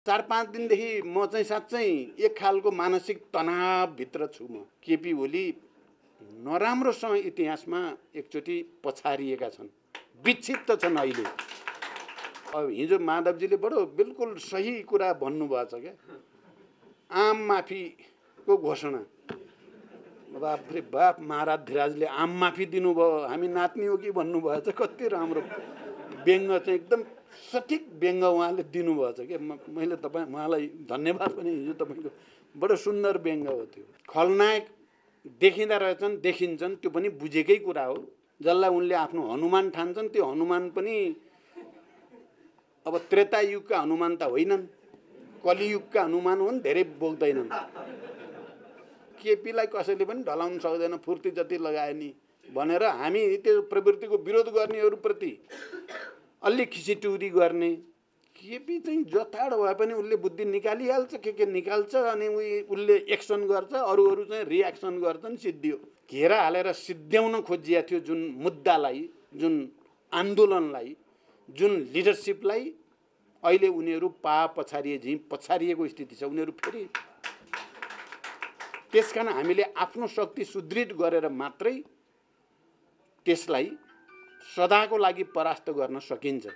4-5 दिनदेखि म चाहिँ साँच्चै एक खालको मानसिक तनावभित्र छु म। केपी ओली नराम्रोसँग इतिहासमा एकचोटि पछारिएका छन्, विक्षिप्त छन् अहिले। अब हिजो माधवजीले बडो बिल्कुल सही कुरा भन्नुभएछ क्या, आम माफीको घोषणा। बापरे बाप, महाराजधिराजले आम माफी दिनुभयो, हामी नाच्ने हो कि भन्नुभएछ। कति राम्रो व्यङ्ग चाहिँ एकदम सठिक व्यङ्ग उहाँले दिनुभएछ क्या। मैले उहाँलाई धन्यवाद पनि, हिजो तपाईँको बडो सुन्दर व्यङ्ग हो त्यो। खलनायक देखिँदा रहेछन्, देखिन्छन्, त्यो पनि बुझेकै कुरा हो। जसलाई उनले आफ्नो हनुमान ठान्छन्, त्यो हनुमान पनि अब त्रेता युगका हनुमान त होइनन्, कलियुगका हनुमान हुन्, धेरै बोक्दैनन्। केपीलाई कसैले पनि ढलाउन सक्दैन, फुर्ती जति लगाए नि भनेर हामी त्यो प्रवृत्तिको विरोध गर्नेहरूप्रति अलि खिसिटुरी गर्ने। केपी चाहिँ जताड भए पनि उसले बुद्धि निकालिहाल्छ, के निकाल्छ, अनि उसले एक्सन गर्छ, अरूहरू चाहिँ रियाक्सन गर्छन्, सिद्धियो। घेरा हालेर सिद्ध्याउन खोजिया थियो जुन मुद्दालाई, जुन आन्दोलनलाई, जुन लिडरसिपलाई, अहिले उनीहरू पछारिए झैँ पछारिएको स्थिति छ उनीहरू फेरि। त्यसकारण हामीले आफ्नो शक्ति सुदृढ गरेर मात्रै त्यसलाई सदाको लागि परास्त गर्न सकिन्छ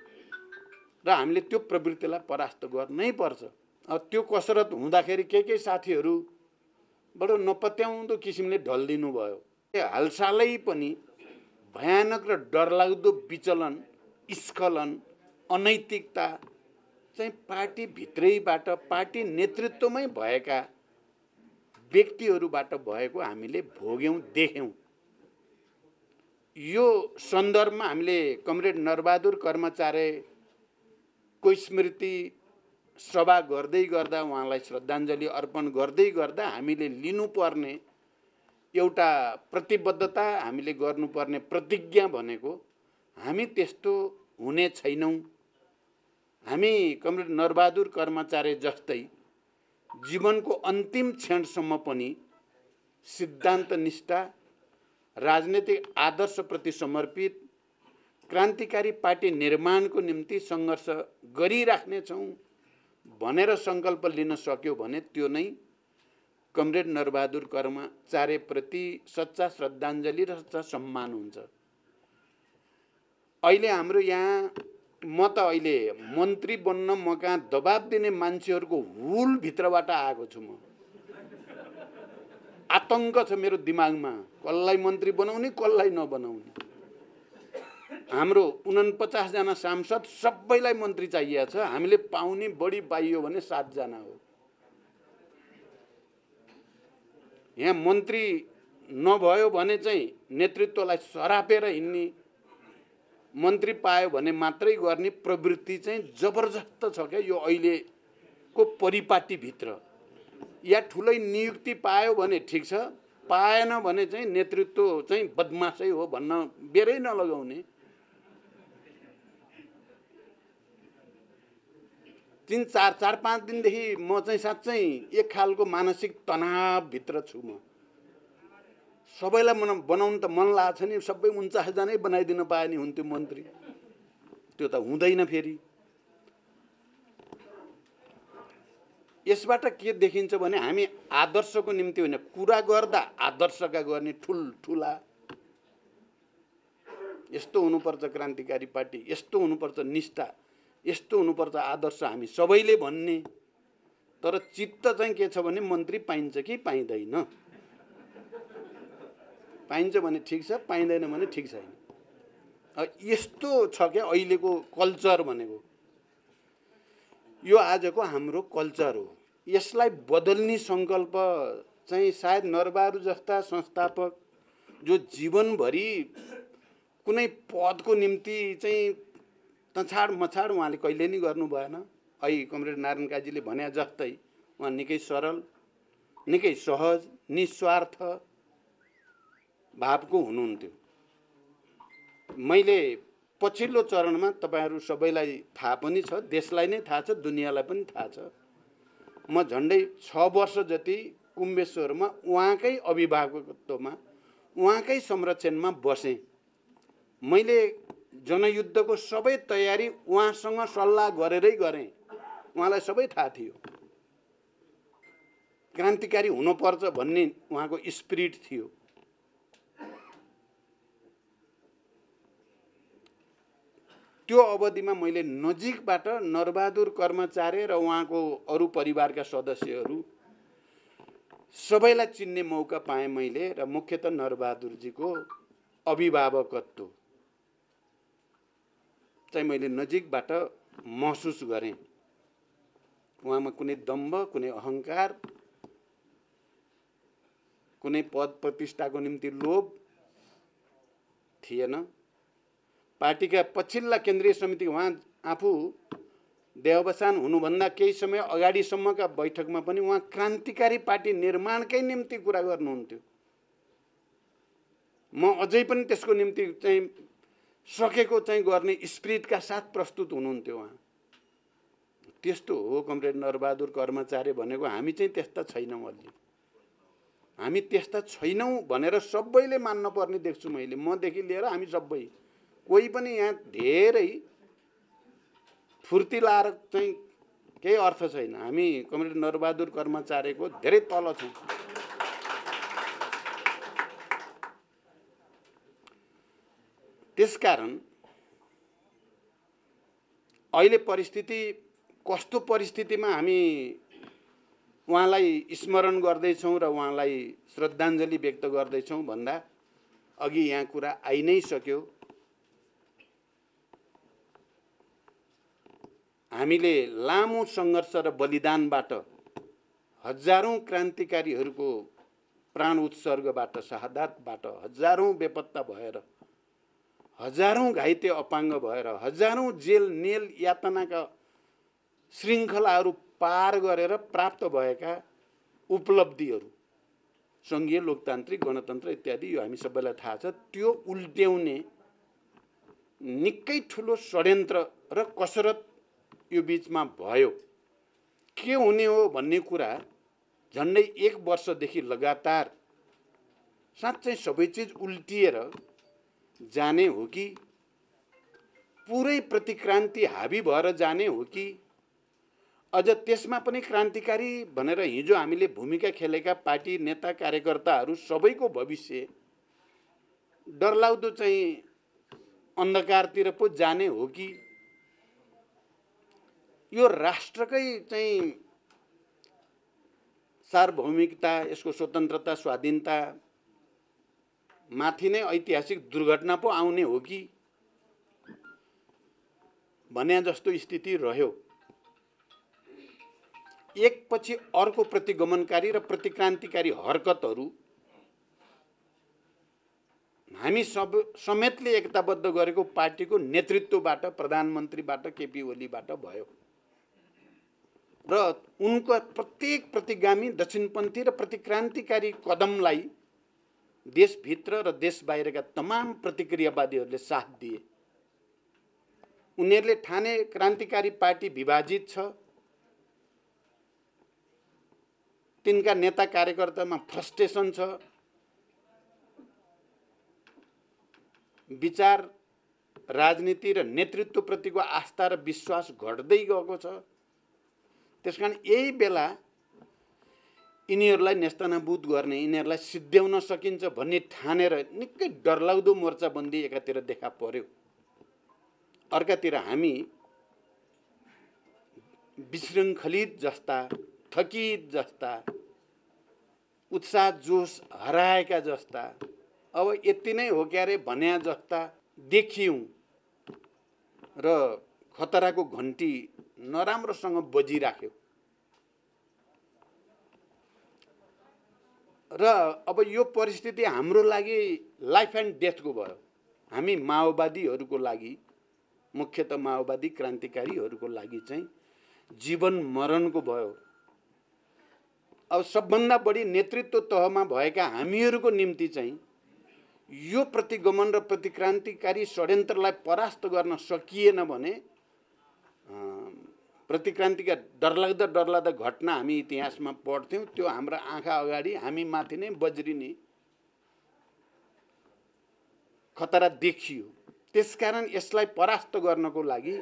र हामीले त्यो प्रवृत्तिलाई परास्त गर्नै पर्छ। अब त्यो कसरत हुँदाखेरि के साथीहरू बडो नपत्याउँदो किसिमले ढल्दिनु भयो। हालसालै पनि भयानक र डरलाग्दो विचलन, स्खलन, अनैतिकता चाहिँ पार्टी भित्रैबाट, पार्टी नेतृत्वमै भएका व्यक्तिहरूबाट भएको हामीले भोग्यौँ, देख्यौँ। यो सन्दर्भमा हामीले कमरेड नरबहादुर कर्मचारीको स्मृति सभा गर्दै गर्दा, उहाँलाई श्रद्धाञ्जली अर्पण गर्दै गर्दा हामीले लिनुपर्ने एउटा प्रतिबद्धता, हामीले गर्नुपर्ने प्रतिज्ञा भनेको हामी त्यस्तो हुने छैनौँ। हामी कमरेड नरबहादुर कर्मचारी जस्तै जीवनको अन्तिम क्षणसम्म पनि सिद्धान्त निष्ठा, राजनीतिक आदर्शप्रति समर्पित, क्रान्तिकारी पार्टी निर्माणको निम्ति सङ्घर्ष गरिराख्नेछौँ भनेर सङ्कल्प लिन सक्यो भने त्यो नै कमरेड नरबहादुर कर्मचारीप्रति सच्चा श्रद्धाञ्जली र सच्चा सम्मान हुन्छ। अहिले हाम्रो यहाँ म त अहिले मन्त्री बन्न म कहाँ दबाब दिने मान्छेहरूको हुल भित्रबाट आएको छु। म आतंक छ मेरो दिमागमा, कसलाई मन्त्री बनाउने, कसलाई नबनाउने। हाम्रो 49 जना सांसद सबैलाई मन्त्री चाहिएको छ, हामीले पाउने बढी पाइयो भने 7 जना हो। यहाँ मन्त्री नभयो भने चाहिँ नेतृत्वलाई सरापेर हिँड्ने, मन्त्री पायो भने मात्रै गर्ने प्रवृत्ति चाहिँ जबरजस्त छ क्या यो अहिलेको परिपाटीभित्र। या ठुलै नियुक्ति पायो भने ठिक छ, पाएन भने चाहिँ नेतृत्व चाहिँ बदमासै हो भन्न बेरै नलगाउने। 4-5 दिनदेखि म चाहिँ साँच्चै एक खालको मानसिक तनावभित्र छु म। सबैलाई बनाउनु त मन लाग्छ नि, सबै 49 जनै बनाइदिन पाए नि हुन्थ्यो मन्त्री, त्यो त हुँदैन फेरि। यसबाट के देखिन्छ भने हामी आदर्शको निम्ति होइन, कुरा गर्दा आदर्शका गर्ने ठुल्ठुला, यस्तो हुनुपर्छ क्रान्तिकारी पार्टी, यस्तो हुनुपर्छ निष्ठा, यस्तो हुनुपर्छ आदर्श हामी सबैले भन्ने। तर चित्त चाहिँ के छ भने मन्त्री पाइन्छ कि पाइँदैन, पाइन्छ भने ठिक छ, पाइँदैन भने ठिक छैन। यस्तो छ क्या अहिलेको कल्चर भनेको। यो आजको हाम्रो कल्चर हो। यसलाई बदल्ने सङ्कल्प चाहिँ सायद नरबहादुर जस्ता संस्थापक जो जीवनभरि कुनै पदको निम्ति चाहिँ तछाड मछाड उहाँले कहिले नि गर्नु भएन। अहिले कमरेड नारायण काजीले भने जस्तै उहाँ निकै सरल, निकै सहज, निस्वार्थ भावको हुनुहुन्थ्यो। मैले पछिल्लो चरणमा तपाईहरू सबैलाई थाहा पनि छ, देशलाई नै थाहा छ, दुनियाँलाई पनि थाहा छ, म झन्डै 6 वर्ष जति कुम्बेश्वरमा उहाँकै अभिभावकत्वमा, उहाँकै संरक्षणमा बसेँ। मैले जनयुद्धको सबै तयारी उहाँसँग सल्लाह गरेरै गरेँ। उहाँलाई सबै थाहा थियो। क्रान्तिकारी हुनुपर्छ भन्ने उहाँको स्पिरिट थियो। त्यो अवधिमा मैले नजिकबाट नरबहादुर कर्मचारी र उहाँको अरू परिवारका सदस्यहरू सबैलाई चिन्ने मौका पाएँ मैले, र मुख्यतः नरबहादुरजीको अभिभावकत्व चाहिँ मैले नजिकबाट महसुस गरेँ। उहाँमा कुनै दम्भ, कुनै अहङ्कार, कुनै पद प्रतिष्ठाको निम्ति लोभ थिएन। पार्टीका पछिल्ला केन्द्रीय समिति उहाँ आफू देहावसान हुनुभन्दा केही समय अगाडिसम्मका बैठकमा पनि उहाँ क्रान्तिकारी पार्टी निर्माणकै निम्ति कुरा गर्नुहुन्थ्यो। म अझै पनि त्यसको निम्ति चाहिँ सकेको चाहिँ गर्ने स्पिरिटका साथ प्रस्तुत हुनुहुन्थ्यो उहाँ। त्यस्तो हो कमरेड नरबहादुर कर्मचारी भनेको। हामी चाहिँ त्यस्ता छैनौँ अलि। हामी त्यस्ता छैनौँ भनेर सबैले मान्न पर्ने देख्छु मैले, मदेखि लिएर हामी सबै। कोही पनि यहाँ धेरै फुर्ती लाएर चाहिँ केही अर्थ छैन। हामी कमरेड नरबहादुर कर्मचारीको धेरै तल छौँ। त्यसकारण अहिले परिस्थिति कस्तो परिस्थितिमा हामी उहाँलाई स्मरण गर्दैछौँ र उहाँलाई श्रद्धाञ्जली व्यक्त गर्दैछौँ भन्दा अघि यहाँ कुरा आइ नै सक्यो। हामीले लामो सङ्घर्ष र बलिदानबाट हजारौं क्रान्तिकारीहरूको प्राण उत्सर्गबाट, शहादतबाट, हजारौं बेपत्ता भएर, हजारौं घाइते अपाङ्ग भएर, हजारौं जेल नेल यातनाका श्रृङ्खलाहरू पार गरेर प्राप्त भएका उपलब्धिहरू, सङ्घीय लोकतान्त्रिक गणतन्त्र इत्यादि, यो हामी सबैलाई थाहा छ। त्यो उल्ट्याउने निकै ठुलो षड्यन्त्र र कसरत यो बीचमा भयो। के हुने हो भन्ने कुरा झन्डै 1 वर्षदेखि लगातार साँच्चै सबै चिज उल्टिएर जाने हो कि पुरै प्रतिक्रान्ति हावी भएर जाने हो कि अझ त्यसमा पनि क्रान्तिकारी भनेर हिजो हामीले भूमिका खेलेका पार्टी नेता कार्यकर्ताहरू सबैको भविष्य डरलाग्दो चाहिँ अन्धकारतिर पो जाने हो कि यो राष्ट्रकै चाहिँ सार्वभौमिकता, यसको स्वतन्त्रता, स्वाधीनता माथि नै ऐतिहासिक दुर्घटना पो आउने हो कि भन्ने जस्तो स्थिति रह्यो। एकपछि अर्को प्रतिगमनकारी र प्रतिक्रान्तिकारी हरकतहरू हामी सब समेतले एकताबद्ध गरेको पार्टीको नेतृत्वबाट, प्रधानमन्त्रीबाट, केपी ओलीबाट भयो र उनको प्रत्येक प्रतिगामी दक्षिणपन्थी र प्रतिक्रान्तिकारी कदमलाई देशभित्र र देश बाहिरका तमाम प्रतिक्रियावादीहरूले साथ दिए। उनीहरूले ठाने क्रान्तिकारी पार्टी विभाजित छ, तिनका नेता कार्यकर्तामा फ्रस्ट्रेसन छ, विचार राजनीति र नेतृत्वप्रतिको आस्था र विश्वास घट्दै गएको छ। त्यसकारण यही बेला यिनीहरूलाई नेस्तनाबुद गर्ने, यिनीहरूलाई सिद्ध्याउन सकिन्छ भन्ने ठानेर निकै डरलाग्दो मोर्चाबन्दी एकातिर देखा पर्यो। अर्कातिर हामी विशृङ्खलित जस्ता, थकित जस्ता, उत्साह जोस हराएका जस्ता, अब यति नै हो क्यारे भन्या जस्ता देखियौँ र खतराको घन्टी नराम्रोसँग बजिराख्यो। र अब यो परिस्थिति हाम्रो लागि लाइफ एन्ड डेथको भयो। हामी माओवादीहरूको लागि, मुख्यतः माओवादी क्रान्तिकारीहरूको लागि चाहिँ जीवन मरणको भयो। अब सबभन्दा बढी नेतृत्व तहमा भएका हामीहरूको निम्ति चाहिँ यो प्रतिगमन र प्रतिक्रान्तिकारी षड्यन्त्रलाई परास्त गर्न सकिएन भने प्रतिक्रान्तिका डरलाग्दा घटना हामी इतिहासमा पढ्थ्यौँ। त्यो हाम्रा आँखा अगाडि हामी माथि नै बज्रिने खतरा देखियो। त्यसकारण यसलाई परास्त गर्नको लागि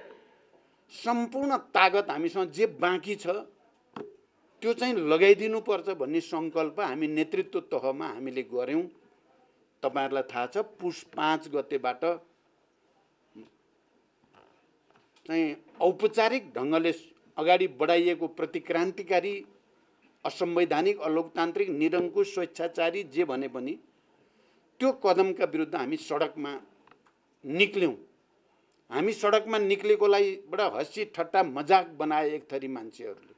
सम्पूर्ण तागत हामीसँग जे बाँकी छ त्यो चाहिँ लगाइदिनुपर्छ भन्ने सङ्कल्प हामी नेतृत्व तहमा हामीले गर्यौँ। तपाईहरुलाई थाहा छ पुस 5 गतेबाट चाहिँ औपचारिक ढङ्गले अगाडि बढाइएको प्रतिक्रान्तिकारी असंवैधानिक अलोकतान्त्रिक निरङ्कुश स्वेच्छाचारी जे भने पनि त्यो कदमका विरुद्ध हामी सडकमा निक्ल्यौँ। हामी सडकमा निक्लेकोलाई बडा हँसी ठट्टा मजाक बनाए एक थरी मान्छेहरूले।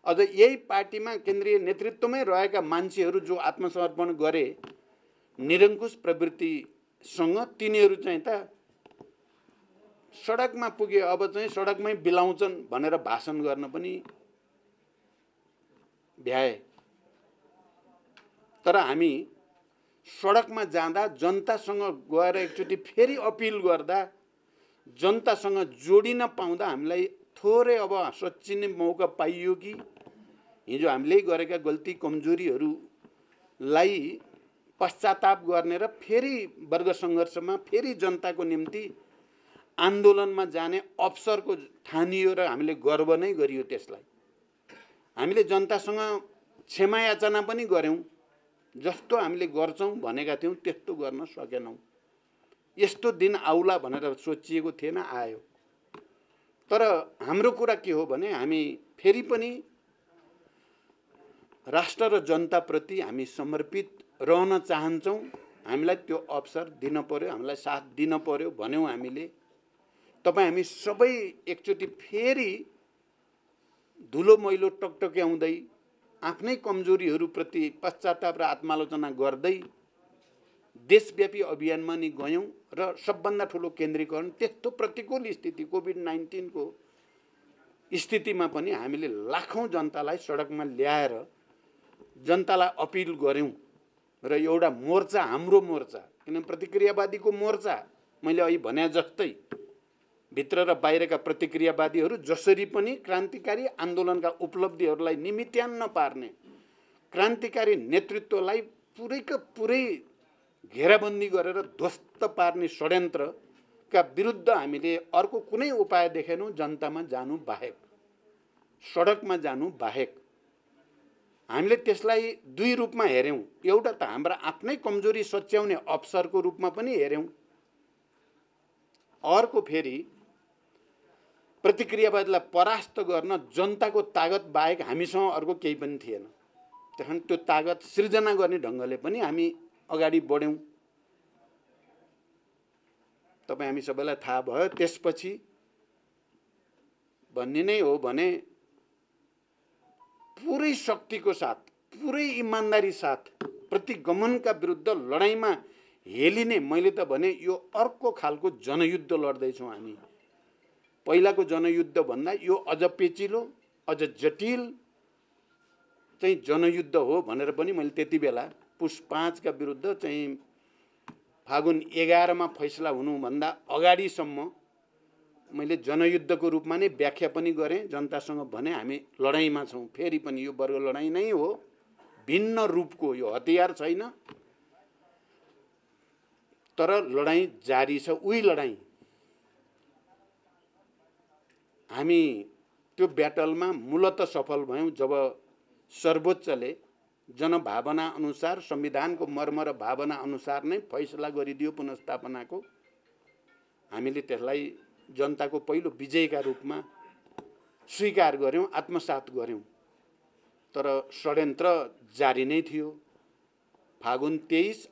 अझ यही पार्टीमा केन्द्रीय नेतृत्वमै रहेका मान्छेहरू जो आत्मसमर्पण गरे निरङ्कुश प्रवृत्तिसँग, तिनीहरू चाहिँ त सडकमा पुगे अब चाहिँ सडकमै बिलाउँछन् भनेर भाषण गर्न पनि भ्याए। तर हामी सडकमा जाँदा जनतासँग गएर एकचोटि फेरि अपिल गर्दा जनतासँग जोडिन पाउँदा हामीलाई थोरै अब सोचिने मौका पाइयो कि हिजो हामीले गरेका गल्ती कमजोरीहरूलाई पश्चाताप गर्ने र फेरि वर्ग सङ्घर्षमा फेरि जनताको निम्ति आन्दोलनमा जाने अवसरको ठानियो र हामीले गर्व नै गरियो। त्यसलाई हामीले जनतासँग क्षमा याचना पनि गर्यौँ। जस्तो हामीले गर्छौँ भनेका थियौँ त्यस्तो गर्न सकेनौँ। यस्तो दिन आउला भनेर सोचिएको थिएन, आयो। तर हाम्रो कुरा के हो भने हामी फेरि पनि राष्ट्र र जनताप्रति हामी समर्पित रहन चाहन्छौँ। हामीलाई त्यो अवसर दिन पर्यो, हामीलाई साथ दिन पर्यो भन्यौँ हामीले। तपाईँ हामी सबै एकचोटि फेरि धुलो मैलो टकटक्याउँदै आफ्नै कमजोरीहरूप्रति पश्चाताप र आत्मालोचना गर्दै देशव्यापी अभियानमा नि गयौँ र सबभन्दा ठुलो केन्द्रीकरण त्यस्तो प्रतिकूल स्थिति कोभिड-19 को स्थितिमा पनि हामीले लाखौं जनतालाई सडकमा ल्याएर जनतालाई अपिल गर्यौं र एउटा मोर्चा, हाम्रो मोर्चा, किनभने प्रतिक्रियावादीको मोर्चा मैले अघि भने जस्तै भित्र र बाहिरका प्रतिक्रियावादीहरू जसरी पनि क्रान्तिकारी आन्दोलनका उपलब्धिहरूलाई निमित्यान्न पार्ने क्रान्तिकारी नेतृत्वलाई पुरैका पुरै घेराबन्दी गरेर ध्वस्त पार्ने षड्यन्त्रका विरुद्ध हामीले अर्को कुनै उपाय देखेनौं जनतामा जानु बाहेक, सडकमा जानु बाहेक। हामीले त्यसलाई दुई रूपमा हेर्यौं। एउटा त हाम्रा आफ्नै कमजोरी सच्याउने अवसरको रूपमा पनि हेर्यौं, अर्को फेरि प्रतिक्रियावादीलाई परास्त गर्न जनताको तागत बाहेक हामीसँग अर्को केही पनि थिएन। त्यसैले त्यो तागत सृजना गर्ने ढङ्गले पनि हामी अगाडि बढ्यौं। तपाई हामी सबैलाई थाहा भयो त्यसपछि भन्ने नै हो भने पुरै शक्तिको साथ, पुरै इमानदारी साथ प्रतिगमनका विरुद्ध लडाईँमा हेलिने, मैले त भने यो अर्को खालको जनयुद्ध लड्दैछौँ हामी। पहिलाको जनयुद्ध भन्दा यो अझ पेचिलो, अझ जटिल चाहिँ जनयुद्ध हो भनेर पनि मैले त्यति बेला पुस 5 का विरुद्ध चाहिँ फागुन 11 मा फैसला हुनुभन्दा अगाडिसम्म मैले जनयुद्धको रूपमा नै व्याख्या पनि गरेँ। जनतासँग भने हामी लडाईँमा छौँ, फेरि पनि यो वर्ग लडाईँ नै हो, भिन्न रूपको, यो हतियार छैन तर लडाईँ जारी छ। उही लडाईँ हामी त्यो ब्याटलमा मूलत सफल भयौं जब सर्वोच्चले जनभावना अनुसार, संविधानको मर्म र भावना अनुसार नै फैसला गरिदियो पुनर्स्थापनाको। हामीले त्यसलाई जनताको पहिलो विजयका रूपमा स्वीकार गर्यौं, आत्मसात गर्यौं। तर षड्यन्त्र जारी नै थियो। फागुन 23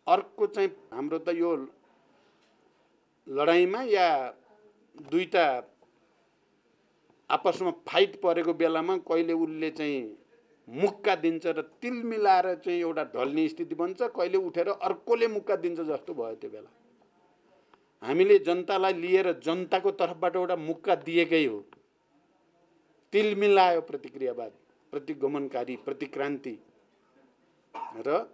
अर्को चाहिँ हाम्रो त यो लडाईँमा या दुईटा आपसमा फाइट परेको बेलामा कहिले उनले चाहिँ मुक्का दिन्छ र तिल मिलाएर चाहिँ एउटा ढल्ने स्थिति बन्छ, कहिले उठेर अर्कोले मुक्का दिन्छ जस्तो भयो। त्यो बेला हामीले जनतालाई लिएर जनताको तर्फबाट एउटा मुक्का दिएकै हो। तिल मिलायो प्रतिक्रियावाद, प्रतिगमनकारी, प्रतिक्रान्ति र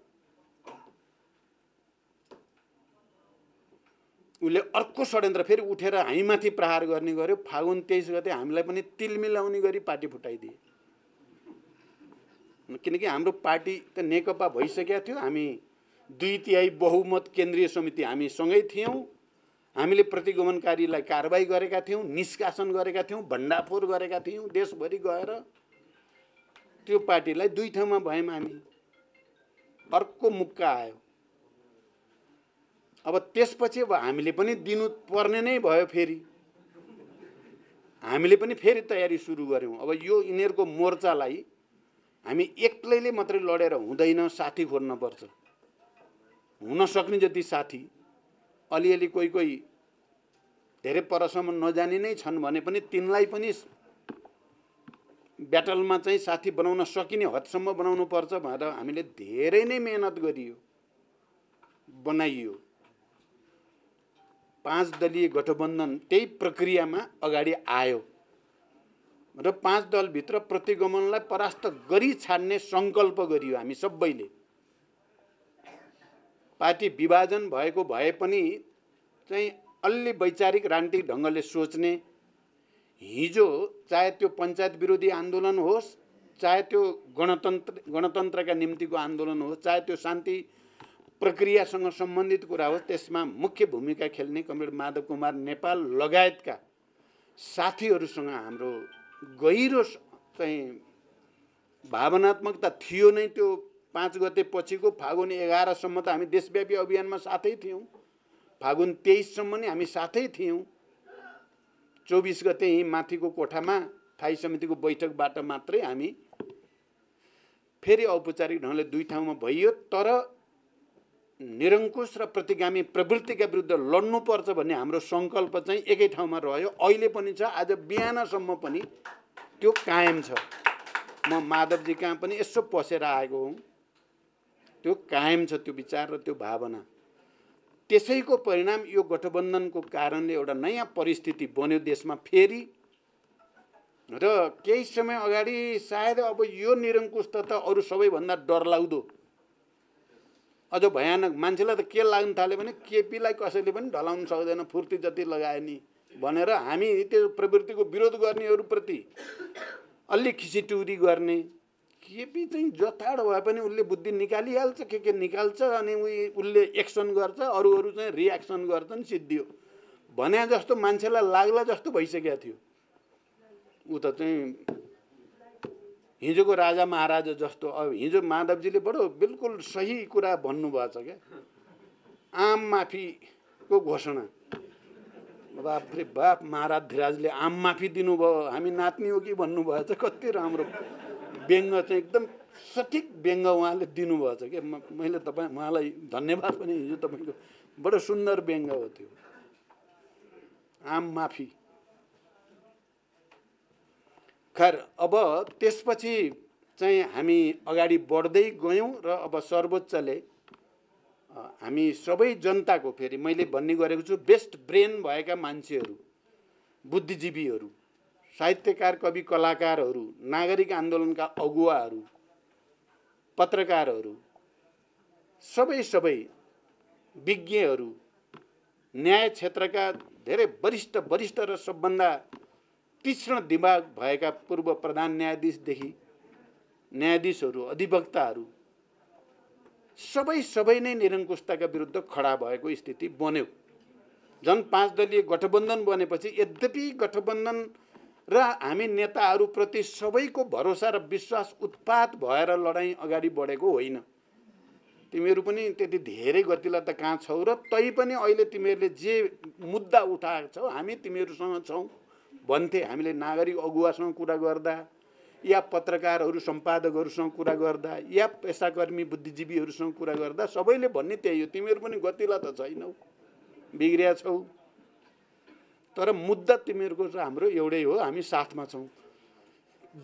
उले अर्को षड्यन्त्र फेरि उठेर हामीमाथि प्रहार गर्ने गर्यो। फागुन 23 गते हामीलाई पनि तिल मिलाउने गरी पार्टी फुटाइदिए। किनकि हाम्रो पार्टी त नेकपा भइसकेको थियो। हामी 2/3 बहुमत केन्द्रीय समिति हामी सँगै थियौं। हामीले प्रतिगमनकारीलाई कारबाही गरेका थियौँ, निष्कासन गरेका थियौँ, भण्डाफोर गरेका थियौँ देशभरि गएर। त्यो पार्टीलाई 2 ठाउँमा भयौँ हामी। अर्को मुक्का आयो। अब त्यसपछि अब हामीले पनि दिनु पर्ने नै भयो। फेरि हामीले पनि फेरि तयारी सुरु गऱ्यौँ। अब यो यिनीहरूको मोर्चालाई हामी एक्लैले मात्रै लडेर हुँदैन, साथी खोज्नुपर्छ। हुन सक्ने जति साथी, अलिअलि कोही धेरै परसम्म नजाने नै छन् भने पनि तिनलाई पनि ब्याटलमा चाहिँ साथी बनाउन सकिने हदसम्म बनाउनु पर्छ भनेर हामीले धेरै नै मेहनत गरियो, बनाइयो। 5 दलीय गठबन्धन त्यही प्रक्रियामा अगाडि आयो र 5 दलभित्र प्रतिगमनलाई परास्त गरी छाड्ने सङ्कल्प गरियो हामी सबैले। पार्टी विभाजन भएको भए पनि चाहिँ अलि वैचारिक राजनीतिक ढङ्गले सोच्ने, हिजो चाहे त्यो पञ्चायत विरोधी आन्दोलन होस्, चाहे त्यो गणतन्त्रका निम्तिको आन्दोलन होस्, चाहे त्यो शान्ति प्रक्रियासँग सम्बन्धित कुरा होस्, त्यसमा मुख्य भूमिका खेल्ने कमरेड माधव कुमार नेपाल लगायतका साथीहरूसँग हाम्रो गहिरो चाहिँ भावनात्मकता थियो नै। त्यो 5 गते पछिको फागुन 11 सम्म त हामी देशव्यापी अभियानमा साथै थियौँ। फागुन 23 सम्म नै हामी साथै थियौँ। 24 गते यहीँ माथिको कोठामा स्थायी समितिको बैठकबाट मात्रै हामी फेरि औपचारिक ढङ्गले 2 ठाउँमा भइयो। तर निरङ्कुश र प्रतिगामी प्रवृत्तिका विरुद्ध लड्नुपर्छ भन्ने हाम्रो सङ्कल्प चाहिँ एकै ठाउँमा रह्यो, अहिले पनि छ, आज बिहानसम्म पनि त्यो कायम छ। म माधवजी कहाँ पनि यसो पसेर आएको हुँ, त्यो कायम छ त्यो विचार र त्यो भावना। त्यसैको परिणाम यो गठबन्धनको कारणले एउटा नयाँ परिस्थिति बन्यो देशमा फेरि। र केही समय अगाडि सायद अब यो निरङ्कुशता त अरू सबैभन्दा डरलाग्दो, अझ भयानक, मान्छेलाई त के लाग्न थाल्यो भने केपीलाई कसैले पनि ढलाउन सक्दैन, फुर्ती जति लगाए नि भनेर हामी त्यो प्रवृत्तिको विरोध गर्नेहरूप्रति अलि खिसिटुरी गर्ने। केपी चाहिँ जताड भए पनि उसले बुद्धि निकालिहाल्छ, के निकाल्छ, अनि उसले एक्सन गर्छ, अरूहरू चाहिँ रियाक्सन गर्छन्, सिद्धियो भने जस्तो मान्छेलाई लाग्ला जस्तो भइसकेको थियो। ऊ त चाहिँ हिजोको राजा महाराजा जस्तो। अब हिजो माधवजीले बडो बिल्कुल सही कुरा भन्नुभएछ क्या, आम माफीको घोषणा। बापरे बाप, महाराज धिराजले आम माफी दिनुभयो, हामी नाच्ने हो कि भन्नुभएछ। कति राम्रो व्यङ्ग चाहिँ एकदम सठिक व्यङ्ग उहाँले दिनुभएछ क्या। मैले उहाँलाई धन्यवाद पनि, हिजो तपाईँको बडो सुन्दर व्यङ्ग हो त्यो आम माफी। खैर, अब त्यसपछि चाहिँ हामी अगाडि बढ्दै गयौँ र अब सर्वोच्चले हामी सबै जनताको, फेरि मैले भन्ने गरेको छु, बेस्ट ब्रेन भएका मान्छेहरू, बुद्धिजीवीहरू, साहित्यकार, कवि, कलाकारहरू, नागरिक आन्दोलनका अगुवाहरू, पत्रकारहरू, सबै विज्ञहरू, न्याय क्षेत्रका धेरै वरिष्ठ र सबभन्दा तीक्ष्ण दिमाग भएका पूर्व प्रधान न्यायाधीशदेखि न्यायाधीशहरू, अधिवक्ताहरू, सबै नै निरङ्कुशताका विरुद्ध खडा भएको स्थिति बन्यो। झन् 5 दलीय गठबन्धन बनेपछि, यद्यपि गठबन्धन र हामी नेताहरूप्रति सबैको भरोसा र विश्वास उत्पात भएर लडाईँ अगाडि बढेको होइन। तिमीहरू पनि त्यति धेरै गतिला त कहाँ छौ, र तै पनि अहिले तिमीहरूले जे मुद्दा उठाएको छौ हामी तिमीहरूसँग छौँ भन्थे। हामीले नागरिक अगुवासँग कुरा गर्दा, या पत्रकारहरू, सम्पादकहरूसँग कुरा गर्दा, या पेसाकर्मी बुद्धिजीवीहरूसँग कुरा गर्दा सबैले भन्ने त्यही हो, तिमीहरू पनि गतिला त छैनौ, बिग्रिया छौ, तर मुद्दा तिमीहरूको र हाम्रो एउटै हो, हामी साथमा छौँ।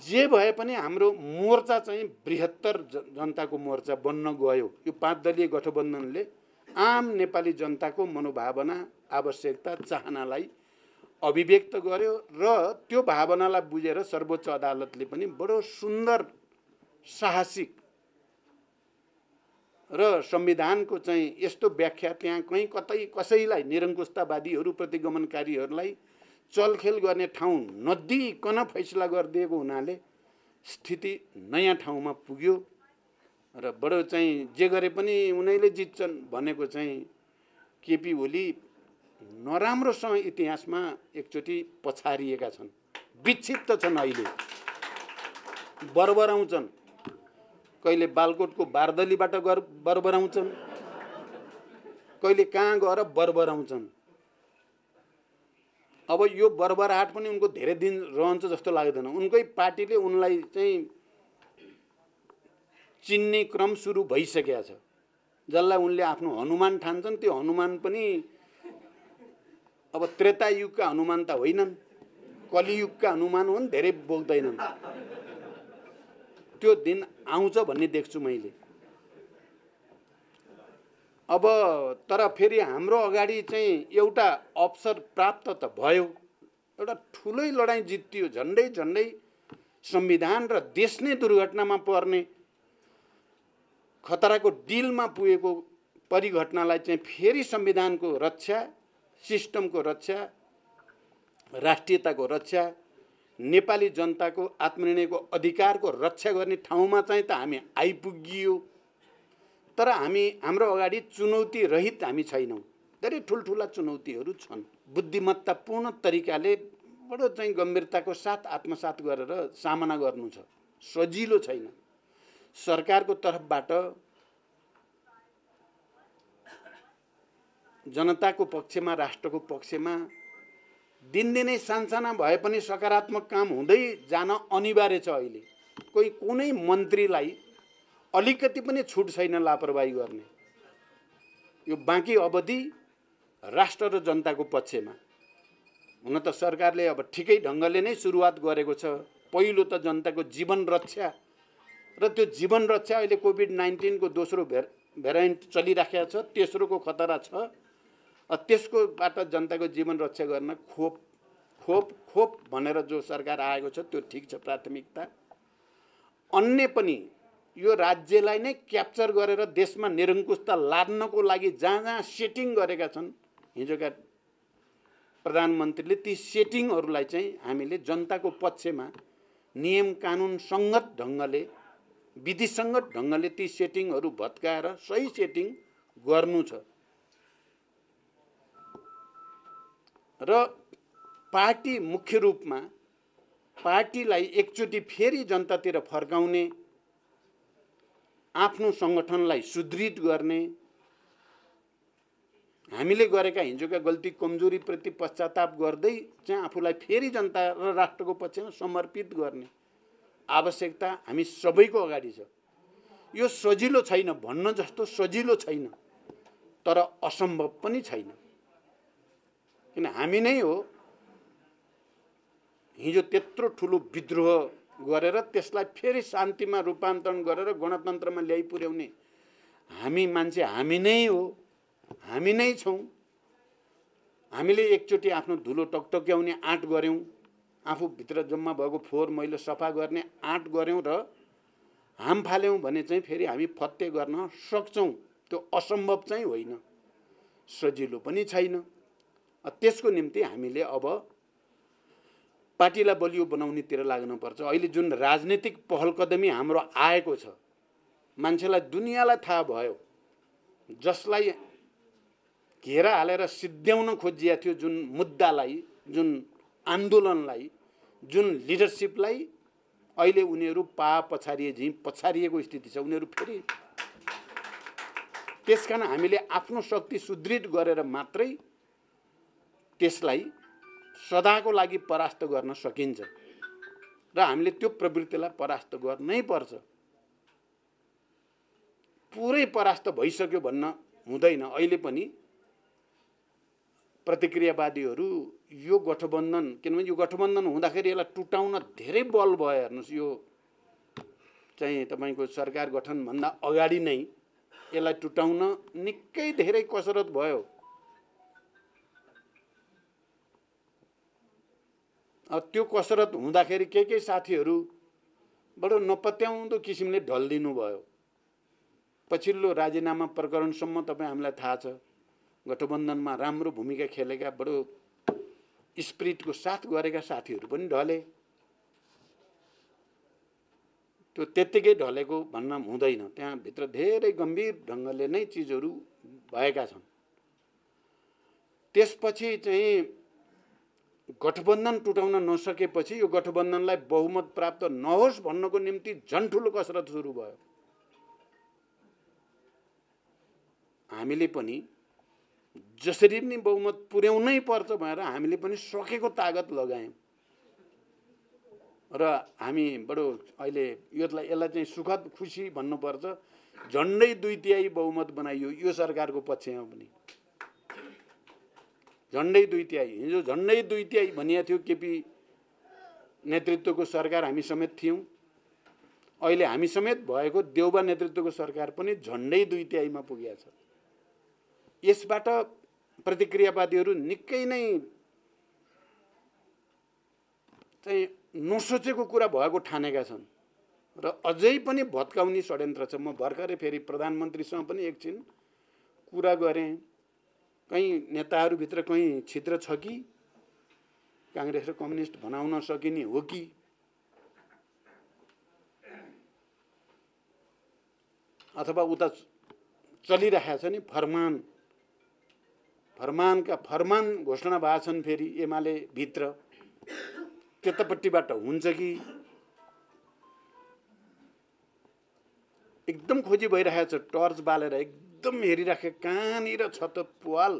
जे भए पनि हाम्रो मोर्चा चाहिँ बृहत्तर जनताको मोर्चा बन्न गयो। यो 5 दलीय गठबन्धनले आम नेपाली जनताको मनोभावना, आवश्यकता, चाहनालाई अभिव्यक्त गर्यो र त्यो भावनालाई बुझेर सर्वोच्च अदालतले पनि बडो सुन्दर, साहसिक र संविधानको चाहिँ यस्तो व्याख्या त्यहाँ कहीँ कतै कसैलाई, निरङ्कुशतावादीहरू, प्रतिगमनकारीहरूलाई चलखेल गर्ने ठाउँ नदिइकन फैसला गरिदिएको हुनाले स्थिति नयाँ ठाउँमा पुग्यो र बडो चाहिँ जे गरे पनि उनीहरूले जित्छन् भनेको चाहिँ केपी ओली नराम्रोसँग इतिहासमा एकचोटि पछारिएका छन्, विक्षिप्त छन्। अहिले बरबराउँछन्, कहिले बालकोटको बारदलीबाट बरबराउँछन्, कहिले कहाँ गएर बरबराउँछन्। अब यो बरबराहट पनि उनको धेरै दिन रहन्छ जस्तो लाग्दैन। उनकै पार्टीले उनलाई चाहिँ चिन्ने क्रम सुरु भइसकेको छ। जसलाई उनले आफ्नो हनुमान ठान्छन्, त्यो हनुमान पनि अब त्रेता युगका हनुमान त होइनन्, कलियुगका हनुमान हुन्, धेरै बोक्दैनन्। त्यो दिन आउँछ भन्ने देख्छु मैले। अब तर फेरि हाम्रो अगाडि चाहिँ एउटा अवसर प्राप्त त भयो, एउटा ठुलै लडाईँ जित्तियो। झन्डै झन्डै संविधान र देश नै दुर्घटनामा पर्ने खतराको डिलमा पुगेको परिघटनालाई चाहिँ फेरि संविधानको रक्षा, सिस्टमको रक्षा, राष्ट्रियताको रक्षा, नेपाली जनताको आत्मनिर्णयको अधिकारको रक्षा गर्ने ठाउँमा चाहिँ त हामी आइपुगियो। तर हाम्रो अगाडि चुनौती रहित हामी छैनौँ। धेरै ठुल्ठुला चुनौतीहरू छन्। बुद्धिमत्तापूर्ण तरिकाले बडो चाहिँ गम्भीरताको साथ आत्मसात गरेर सामना गर्नु छ। सजिलो छैन। सरकारको तर्फबाट जनताको पक्षमा, राष्ट्रको पक्षमा दिनदिनै सानसाना भए पनि सकारात्मक काम हुँदै जान अनिवार्य छ। अहिले कुनै मन्त्रीलाई अलिकति पनि छुट छैन लापरवाही गर्ने। यो बाँकी अवधि राष्ट्र र जनताको पक्षमा। हुन त सरकारले अब ठिकै ढङ्गले नै सुरुवात गरेको छ। पहिलो त जनताको जीवन रक्षा, र त्यो जीवन रक्षा अहिले कोभिड-19 को दोस्रो भेरिएन्ट चलिराखेको छ, तेस्रोको खतरा छ। त्यसकोबाट जनताको जीवन रक्षा गर्न खोप खोप खोप भनेर जो सरकार आएको छ त्यो ठिक छ, प्राथमिकता। अन्य पनि यो राज्यलाई नै क्याप्चर गरेर देशमा निरङ्कुशता लाद्नको लागि जहाँ जहाँ सेटिङ गरेका छन् हिजोका प्रधानमन्त्रीले, ती सेटिङहरूलाई चाहिँ हामीले जनताको पक्षमा नियम कानुन सङ्गत ढङ्गले, विधिसङ्गत ढङ्गले ती सेटिङहरू भत्काएर सही सेटिङ गर्नु छ। र पार्टी मुख्य रूपमा पार्टीलाई एकचोटि फेरि जनतातिर फर्काउने, आफ्नो सङ्गठनलाई सुदृढ गर्ने, हामीले गरेका हिजोका गल्ती कमजोरीप्रति पश्चाताप गर्दै चाहिँ आफूलाई फेरि जनता र राष्ट्रको पक्षमा समर्पित गर्ने आवश्यकता हामी सबैको अगाडि छ। यो सजिलो छैन, भन्न जस्तो सजिलो छैन, तर असम्भव पनि छैन। किन हामी नै हो हिजो त्यत्रो ठुलो विद्रोह गरेर त्यसलाई फेरि शान्तिमा रूपान्तरण गरेर गणतन्त्रमा ल्याइ पुर्याउने हामी मान्छे हामी नै हो, हामी नै छौँ। हामीले एकचोटि आफ्नो धुलो टकटक्याउने आँट गऱ्यौँ, आफूभित्र जम्मा भएको फोहोर मैलो सफा गर्ने आँट गऱ्यौँ र हाम फाल्यौँ भने चाहिँ फेरि हामी फत्ते गर्न सक्छौँ। त्यो असम्भव चाहिँ होइन, सजिलो पनि छैन। त्यसको निम्ति हामीले अब पार्टीलाई बलियो बनाउनेतिर लाग्नुपर्छ। अहिले जुन राजनीतिक पहलकदमी हाम्रो आएको छ, मान्छेलाई दुनियाँलाई थाहा भयो, जसलाई घेरा हालेर सिद्ध्याउन खोजिएको थियो, जुन मुद्दालाई, जुन आन्दोलनलाई, जुन लिडरसिपलाई, अहिले उनीहरू पछारिएको स्थिति छ। उनीहरू फेरि त्यसकारण हामीले आफ्नो शक्ति सुदृढ गरेर मात्रै त्यसलाई सदाको लागि परास्त गर्न सकिन्छ र हामीले त्यो प्रवृत्तिलाई परास्त गर्नै पर्छ। पुरै परास्त भइसक्यो भन्न हुँदैन। अहिले पनि प्रतिक्रियावादीहरू यो गठबन्धन, किनभने यो गठबन्धन हुँदाखेरि यसलाई टुटाउन धेरै बल भयो। हेर्नुहोस्, यो चाहिँ तपाईँको सरकार गठनभन्दा अगाडि नै यसलाई टुटाउन निकै धेरै कसरत भयो। त्यो कसरत हुँदाखेरि के साथीहरू बडो नपत्याउँदो किसिमले ढल्दिनु भयो। पछिल्लो राजीनामा प्रकरणसम्म तपाईँ हामीलाई थाहा छ, गठबन्धनमा राम्रो भूमिका खेलेका, बडो स्पिरिटको साथ गरेका साथीहरू पनि ढले। त्यो त्यत्तिकै ढलेको भन्न हुँदैन, त्यहाँभित्र धेरै गम्भीर ढङ्गले नै चिजहरू भएका छन्। त्यसपछि चाहिँ गठबन्धन टुटाउन नसकेपछि यो गठबन्धनलाई बहुमत प्राप्त नहोस् भन्नको निम्ति झन् ठुलो कसरत सुरु भयो। हामीले पनि जसरी पनि बहुमत पुर्याउनै पर्छ भनेर हामीले पनि सकेको तागत लगायौँ र हामी बडो अहिले यसलाई चाहिँ सुखद खुसी भन्नुपर्छ, झन्डै 2/3 बहुमत बनाइयो यो सरकारको पक्षमा पनि। झन्डै 2/3, हिजो झन्डै 2/3 भनिएको थियो केपी नेतृत्वको सरकार, हामी समेत थियौँ। अहिले हामी समेत भएको देउबा नेतृत्वको सरकार पनि झन्डै 2/3 मा पुगेको छ। यसबाट प्रतिक्रियावादीहरू निकै नै चाहिँ नसोचेको कुरा भएको ठानेका छन् र अझै पनि भत्काउने षड्यन्त्र छ। म भर्खरै फेरि प्रधानमन्त्रीसँग पनि एकछिन कुरा गरेँ, कहीँ नेताहरूभित्र कहीँ छिद्र छ कि, काङ्ग्रेस र कम्युनिस्ट बनाउन सकिने हो कि, अथवा उता चलिरहेको छ नि फरमान घोषणा भएका छन् फेरि एमाले भित्र, त्यतापट्टिबाट हुन्छ कि, एकदम खोजी भइरहेको छ। टर्च बालेर एकदम हेरिराखे कहाँनिर छ त पुवाल।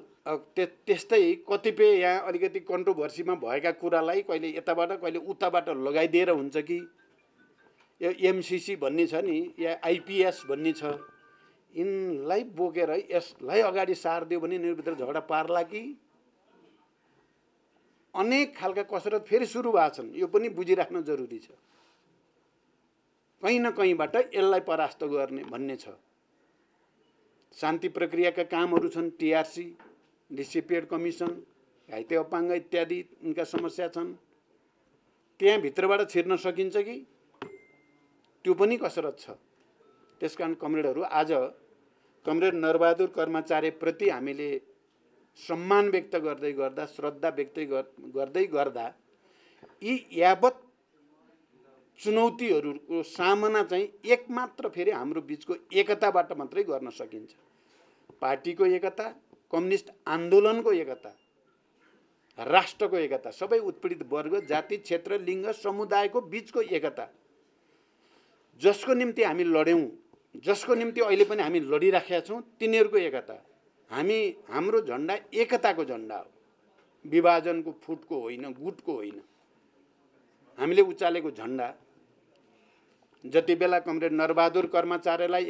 त्यस्तै कतिपय यहाँ अलिकति कन्ट्रोभर्सीमा भएका कुरालाई कहिले यताबाट कहिले उताबाट लगाइदिएर हुन्छ कि, यो एमसिसी भन्ने छ नि या आइपिएस भन्ने छ, यिनलाई बोकेर यसलाई अगाडि सारिदियो भने यिनीहरूभित्र झगडा पार्ला कि, अनेक खालका कसरत फेरि सुरु भएको छन्। यो पनि बुझिराख्न जरुरी छ। कहीँ न कहीँबाट यसलाई परास्त गर्ने भन्ने छ। शान्ति प्रक्रियाका कामहरू छन्, टिआरसी, डिसिपिएड कमिसन, घाइते अपाङ्ग इत्यादि उनका समस्या छन्। त्यहाँ भित्रबाट छिर्न सकिन्छ कि, त्यो पनि कसरत छ। त्यसकारण कमरेडहरू, आज कमरेड नरबहादुर कर्माचार्यप्रति हामीले सम्मान व्यक्त गर्दै गर्दा, श्रद्धा व्यक्त गर्दै गर्दा यी यावत चुनौतीहरूको सामना चाहिँ एकमात्र फेरि हाम्रो बिचको एकताबाट मात्रै गर्न सकिन्छ। पार्टीको एकता, कम्युनिस्ट आन्दोलनको एकता, राष्ट्रको एकता, सबै उत्पीडित वर्ग, जाति, क्षेत्र, लिङ्ग, समुदायको बिचको एकता, जसको निम्ति हामी लड्यौँ, जसको निम्ति अहिले पनि हामी लडिराखेका छौँ, तिनीहरूको एकता। हाम्रो झन्डा एकताको झन्डा हो, विभाजनको, फुटको होइन, गुटको होइन। हामीले उचालेको झन्डा, जति बेला कमरेड नरबहादुर कर्माचार्यलाई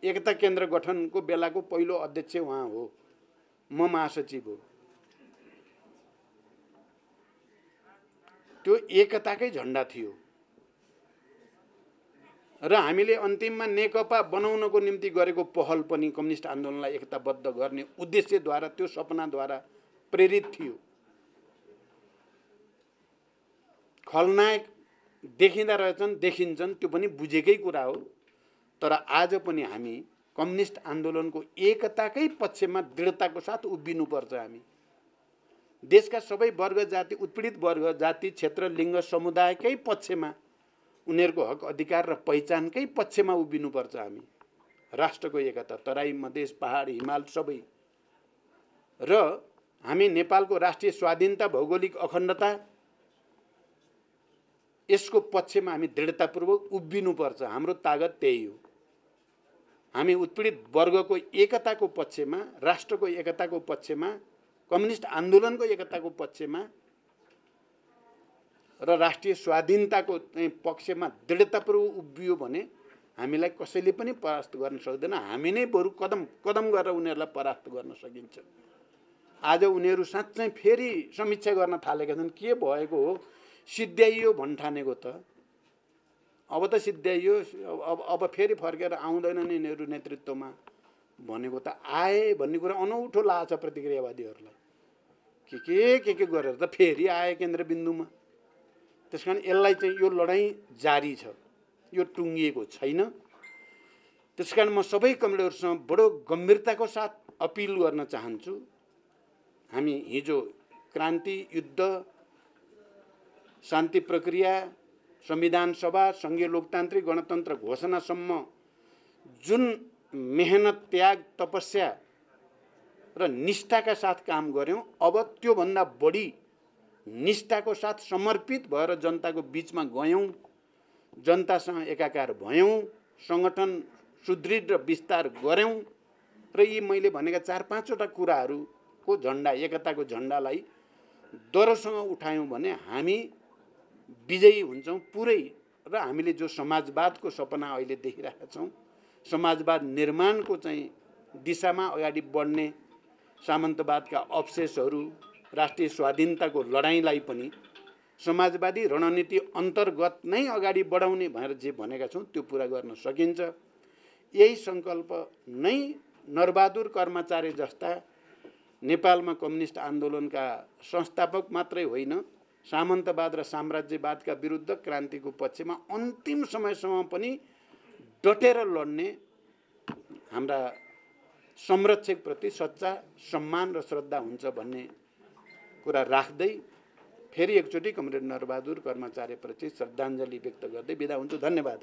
एकता केन्द्र गठनको बेलाको पहिलो अध्यक्ष उहाँ हो, म महासचिव हो। त्यो एकताकै झन्डा थियो र हामीले अन्तिममा नेकपा बनाउनको निम्ति गरेको पहल पनि कम्युनिस्ट आन्दोलनलाई एकताबद्ध गर्ने उद्देश्यद्वारा, त्यो सपनाद्वारा प्रेरित थियो। खलनायक देखिँदा रहेछन्, देखिन्छन्, त्यो पनि बुझेकै कुरा हो। तर आज पनि हामी कम्युनिस्ट आन्दोलनको एकताकै पक्षमा दृढताको साथ उभिनुपर्छ। हामी देशका सबै वर्ग, जाति, उत्पीडित वर्ग, जाति, क्षेत्र, लिङ्ग, समुदायकै पक्षमा, उनीहरूको हक अधिकार र पहिचानकै पक्षमा उभिनुपर्छ। हामी राष्ट्रको एकता, तराई, मधेस, पहाड, हिमाल सबै, र हामी नेपालको राष्ट्रिय स्वाधीनता, भौगोलिक अखण्डता, यसको पक्षमा हामी दृढतापूर्वक उभिनुपर्छ। हाम्रो तागत त्यही हो। हामी उत्पीडित वर्गको एकताको पक्षमा, राष्ट्रको एकताको पक्षमा, कम्युनिस्ट आन्दोलनको एकताको पक्षमा र राष्ट्रिय स्वाधीनताको पक्षमा दृढतापूर्वक उभियो भने हामीलाई कसैले पनि परास्त गर्न सक्दैन। हामी नै बरु कदम कदम गरेर उनीहरूलाई परास्त गर्न सकिन्छ। आज उनीहरू साँच्चै फेरि समीक्षा गर्न थालेका छन्। के भएको हो, सिद्ध्याइयो भन्ठानेको त अब त सिद्ध्याइयो, अब फेरि फर्केर आउँदैनन् यिनीहरू नेतृत्वमा भनेको त आए भन्ने कुरा अनौठो लाग्छ प्रतिक्रियावादीहरूलाई। के गरेर त फेरि आए केन्द्रबिन्दुमा। त्यसकारण यसलाई चाहिँ यो लडाईँ जारी छ, यो टुङ्गिएको छैन। त्यसकारण म सबै कमरेडहरूसँग बडो गम्भीरताको साथ अपिल गर्न चाहन्छु। हामी हिजो क्रान्ति, युद्ध, शान्ति प्रक्रिया, संविधान सभा, संघीय लोकतान्त्रिक गणतन्त्र घोषणासम्म जुन मेहनत, त्याग, तपस्या र निष्ठाका साथ काम गऱ्यौँ। अब त्योभन्दा बढी निष्ठाको साथ समर्पित भएर जनताको बिचमा गयौँ, जनतासँग एकाकार भयौँ, सङ्गठन सुदृढ र विस्तार गऱ्यौँ र यी मैले भनेका 4-5वटा कुराहरूको झन्डा, एकताको झन्डालाई दरोसँग उठायौँ भने हामी विजयी हुन्छौँ पुरै। र हामीले जो समाजवादको सपना अहिले देखिरहेका छौँ, समाजवाद निर्माणको चाहिँ दिशामा अगाडि बढ्ने सामन्तवादका अवशेषहरू, राष्ट्रिय स्वाधीनताको लडाइँलाई पनि समाजवादी रणनीति अन्तर्गत नै अगाडि बढाउने भनेर जे भनेका छौँ त्यो पुरा गर्न सकिन्छ। यही सङ्कल्प नै नरबहादुर कर्माचार्य जस्ता नेपालमा कम्युनिस्ट आन्दोलनका संस्थापक मात्रै होइन, सामन्तवाद र साम्राज्यवादका विरुद्ध क्रान्तिको पक्षमा अन्तिम समयसम्म पनि डटेर लड्ने हाम्रा संरक्षकप्रति सच्चा सम्मान र श्रद्धा हुन्छ भन्ने कुरा राख्दै फेरि एकचोटि कमरेड नरबहादुर कर्माचार्यप्रति श्रद्धाञ्जली व्यक्त गर्दै बिदा हुन्छु। धन्यवाद।